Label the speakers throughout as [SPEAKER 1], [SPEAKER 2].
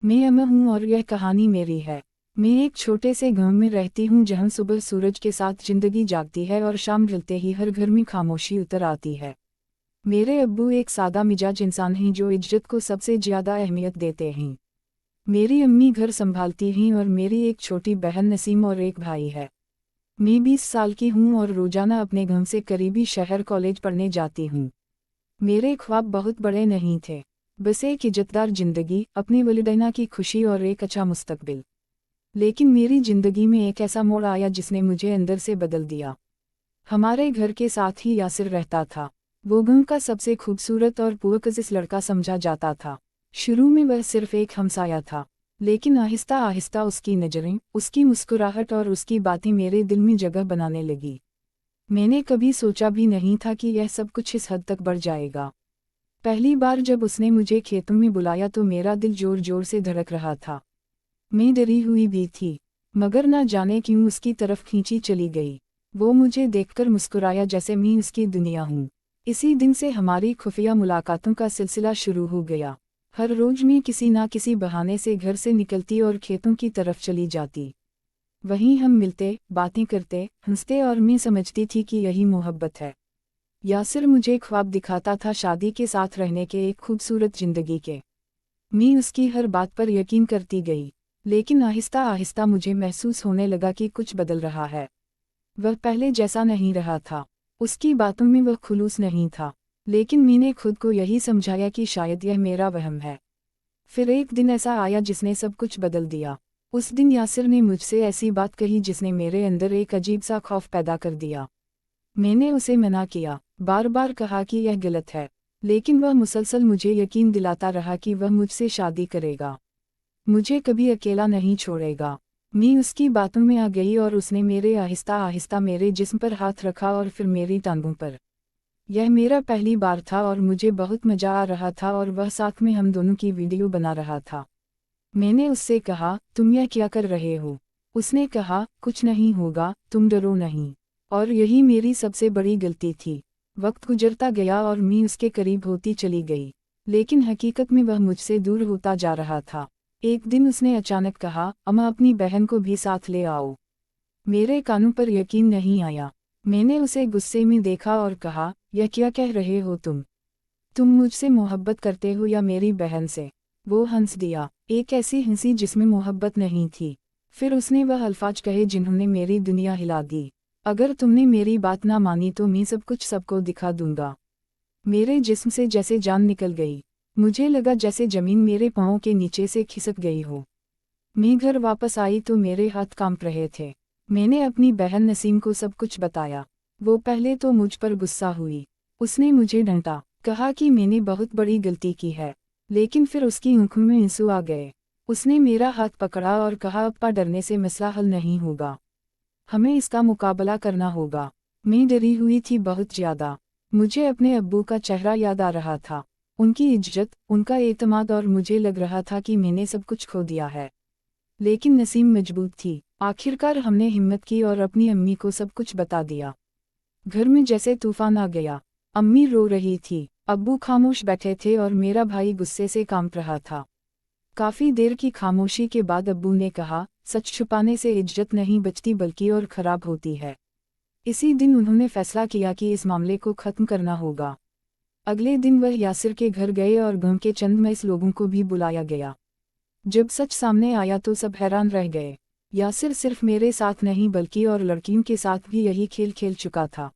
[SPEAKER 1] मैं अमर हूँ और यह कहानी मेरी है। मैं एक छोटे से गांव में रहती हूँ जहाँ सुबह सूरज के साथ जिंदगी जागती है और शाम ढलते ही हर घर में खामोशी उतर आती है। मेरे अब्बू एक सादा मिजाज इंसान हैं जो इज्जत को सबसे ज्यादा अहमियत देते हैं। मेरी अम्मी घर संभालती हैं और मेरी एक छोटी बहन नसीम और एक भाई है। मैं 20 साल की हूँ और रोजाना अपने गांव से करीबी शहर कॉलेज पढ़ने जाती हूँ। मेरे ख्वाब बहुत बड़े नहीं थे, बस एक इज्जतदार जिंदगी, अपनी वलिदैन की खुशी और एक अच्छा मुस्तकबिल। लेकिन मेरी जिंदगी में एक ऐसा मोड़ आया जिसने मुझे अंदर से बदल दिया। हमारे घर के साथ ही यासिर रहता था। वो गांव का सबसे खूबसूरत और पुरकशिश लड़का समझा जाता था। शुरू में वह सिर्फ एक हमसाया था, लेकिन आहिस्ता आहिस्ता उसकी नज़रें, उसकी मुस्कुराहट और उसकी बातें मेरे दिल में जगह बनाने लगी। मैंने कभी सोचा भी नहीं था कि यह सब कुछ इस हद तक बढ़ जाएगा। पहली बार जब उसने मुझे खेतों में बुलाया तो मेरा दिल जोर जोर से धड़क रहा था। मैं डरी हुई भी थी, मगर न जाने क्यों उसकी तरफ खींची चली गई। वो मुझे देखकर मुस्कुराया जैसे मैं उसकी दुनिया हूँ। इसी दिन से हमारी खुफिया मुलाकातों का सिलसिला शुरू हो गया। हर रोज मैं किसी ना किसी बहाने से घर से निकलती और खेतों की तरफ चली जाती। वहीं हम मिलते, बातें करते, हंसते और मैं समझती थी कि यही मोहब्बत है। यासिर मुझे ख्वाब दिखाता था शादी के साथ रहने के, एक खूबसूरत जिंदगी के। मैं उसकी हर बात पर यकीन करती गई, लेकिन आहिस्ता आहिस्ता मुझे महसूस होने लगा कि कुछ बदल रहा है। वह पहले जैसा नहीं रहा था। उसकी बातों में वह खुलूस नहीं था, लेकिन मैंने खुद को यही समझाया कि शायद यह मेरा वहम है। फिर एक दिन ऐसा आया जिसने सब कुछ बदल दिया। उस दिन यासिर ने मुझसे ऐसी बात कही जिसने मेरे अंदर एक अजीब सा खौफ पैदा कर दिया। मैंने उसे मना किया, बार बार कहा कि यह गलत है, लेकिन वह मुसलसल मुझे यकीन दिलाता रहा कि वह मुझसे शादी करेगा, मुझे कभी अकेला नहीं छोड़ेगा। मैं उसकी बातों में आ गई और उसने मेरे आहिस्ता आहिस्ता मेरे जिस्म पर हाथ रखा और फिर मेरी टांगों पर। यह मेरा पहली बार था और मुझे बहुत मजा आ रहा था और वह साथ में हम दोनों की वीडियो बना रहा था। मैंने उससे कहा, तुम यह क्या कर रहे हो? उसने कहा, कुछ नहीं होगा, तुम डरो नहीं। और यही मेरी सबसे बड़ी गलती थी। वक्त गुजरता गया और मैं उसके करीब होती चली गई, लेकिन हकीकत में वह मुझसे दूर होता जा रहा था। एक दिन उसने अचानक कहा, अम्मा अपनी बहन को भी साथ ले आओ। मेरे कानों पर यकीन नहीं आया। मैंने उसे गुस्से में देखा और कहा, यह क्या कह रहे हो तुम मुझसे मोहब्बत करते हो या मेरी बहन से? वो हंस दिया, एक ऐसी हंसी जिसमें मोहब्बत नहीं थी। फिर उसने वह अल्फाज कहे जिन्होंने मेरी दुनिया हिला दी, अगर तुमने मेरी बात ना मानी तो मैं सब कुछ सबको दिखा दूंगा। मेरे जिस्म से जैसे जान निकल गई। मुझे लगा जैसे जमीन मेरे पाँव के नीचे से खिसक गई हो। मैं घर वापस आई तो मेरे हाथ कांप रहे थे। मैंने अपनी बहन नसीम को सब कुछ बताया। वो पहले तो मुझ पर गुस्सा हुई। उसने मुझे डांटा, कहा कि मैंने बहुत बड़ी गलती की है, लेकिन फिर उसकी आंखों में आंसू आ गए। उसने मेरा हाथ पकड़ा और कहा, अप्पा डरने से मसला हल नहीं होगा, हमें इसका मुकाबला करना होगा। मैं डरी हुई थी बहुत ज्यादा। मुझे अपने अब्बू का चेहरा याद आ रहा था, उनकी इज्जत, उनका एतमाद, और मुझे लग रहा था कि मैंने सब कुछ खो दिया है। लेकिन नसीम मजबूत थी। आखिरकार हमने हिम्मत की और अपनी अम्मी को सब कुछ बता दिया। घर में जैसे तूफान आ गया। अम्मी रो रही थी, अब्बू खामोश बैठे थे और मेरा भाई गुस्से से कांप रहा था। काफी देर की खामोशी के बाद अब्बू ने कहा, सच छुपाने से इज्जत नहीं बचती बल्कि और खराब होती है। इसी दिन उन्होंने फैसला किया कि इस मामले को खत्म करना होगा। अगले दिन वह यासिर के घर गए और गांव के चंद मईस लोगों को भी बुलाया गया। जब सच सामने आया तो सब हैरान रह गए। यासिर सिर्फ मेरे साथ नहीं बल्कि और लड़कियों के साथ भी यही खेल खेल चुका था।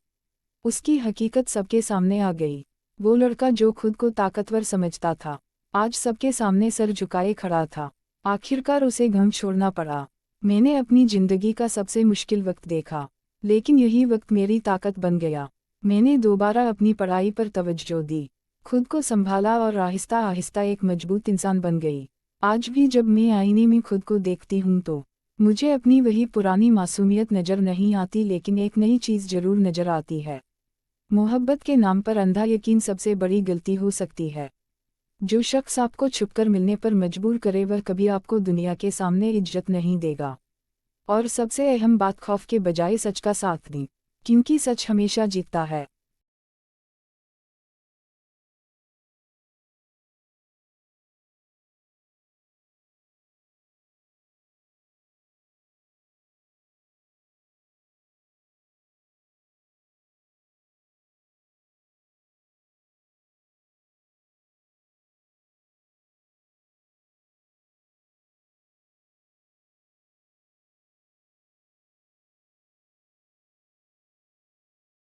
[SPEAKER 1] उसकी हकीकत सबके सामने आ गई। वो लड़का जो खुद को ताकतवर समझता था, आज सबके सामने सर झुकाए खड़ा था। आखिरकार उसे गांव छोड़ना पड़ा। मैंने अपनी जिंदगी का सबसे मुश्किल वक्त देखा, लेकिन यही वक्त मेरी ताकत बन गया। मैंने दोबारा अपनी पढ़ाई पर तवज्जो दी, खुद को संभाला और आहिस्ता आहिस्ता एक मजबूत इंसान बन गई। आज भी जब मैं आईने में खुद को देखती हूँ तो मुझे अपनी वही पुरानी मासूमियत नज़र नहीं आती, लेकिन एक नई चीज़ जरूर नज़र आती है। मोहब्बत के नाम पर अंधा यकीन सबसे बड़ी गलती हो सकती है। जो शख्स आपको छुपकर मिलने पर मजबूर करे वह कभी आपको दुनिया के सामने इज्जत नहीं देगा। और सबसे अहम बात, खौफ के बजाय सच का साथ दें, क्योंकि सच हमेशा जीतता है।